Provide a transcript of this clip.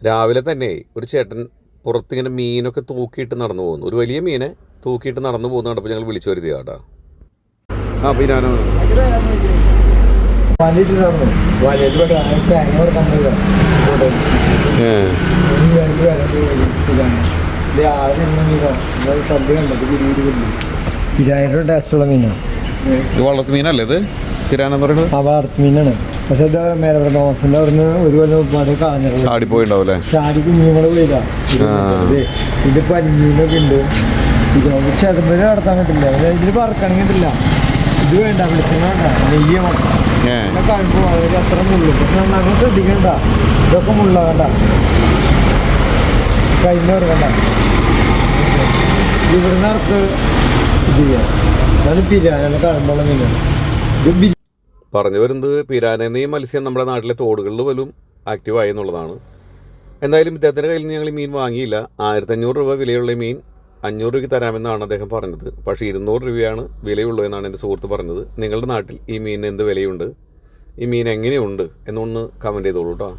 രാവിലെ തന്നെ ഒരു ചേട്ടൻ പുറത്തിങ്ങനെ മീനൊക്കെ തൂക്കിയിട്ട് നടന്നു പോകുന്നു. ഒരു വലിയ മീനെ തൂക്കിയിട്ട് നടന്നു പോകുന്ന കണ്ടപ്പോൾ ഞങ്ങൾ വിളിച്ചു വരുത്തിയ കേട്ടാ. ആ പിന്നാനോ ടേസ്റ്റുള്ള മീനാണ്. ഇത് വളർത്തു മീനല്ലേ? ഇത് തിരാനെന്ന് പറയുന്നത് വളർത്തു മീനാണ്. പക്ഷെ ഇത് മേലെ മാസത്തിന്റെ അവിടുന്ന് ഒരു കൊല്ലം ഒരുപാട് കളഞ്ഞു ചാടിപ്പോയിണ്ടാവൂല്ലേ? ചാടി കുഞ്ഞുങ്ങൾ പോയില്ല. ഇത് പനിമീനൊക്കെ ഉണ്ട്. പക്ഷെ അതുപോലെ നടത്താൻ പറ്റില്ല. ഇതിന് പറക്കണമെങ്കിൽ കിട്ടില്ല. ഇത് വേണ്ട, വെളിച്ചെണ്ണ വേണ്ട, നെയ്യ് കഴിയുമ്പോൾ അതിൽ അത്ര മുള്ളു. പക്ഷെ അങ്ങനെ ശ്രദ്ധിക്കണ്ട. ഇതൊക്കെ മുള്ളാകണ്ട, കഴിഞ്ഞ കൊടുക്കണ്ട. ഇവിടുന്ന് അടുത്ത് ഇത് ചെയ്യാം. അത് പിരാന കഴമ്പുള്ള മീനാണ്. ഇത് പറഞ്ഞു വരുന്നത് പിരാനെന്ന ഈ മത്സ്യം നമ്മുടെ നാട്ടിലെ തോടുകളിൽ പോലും ആക്റ്റീവായി എന്നുള്ളതാണ്. എന്തായാലും ഇദ്ദേഹത്തിൻ്റെ കയ്യിൽ നിന്ന് ഞങ്ങൾ ഈ മീൻ വാങ്ങിയില്ല. 1500 രൂപ വിലയുള്ള മീൻ 500 രൂപയ്ക്ക് തരാമെന്നാണ് അദ്ദേഹം പറഞ്ഞത്. പക്ഷേ 200 രൂപയാണ് വിലയുള്ളൂ എന്നാണ് എൻ്റെ സുഹൃത്ത് പറഞ്ഞത്. നിങ്ങളുടെ നാട്ടിൽ ഈ മീനിന് എന്ത് വിലയുണ്ട്, ഈ മീൻ എങ്ങനെയുണ്ട് എന്നൊന്ന് കമൻറ്റ് ചെയ്തോളൂ കേട്ടോ.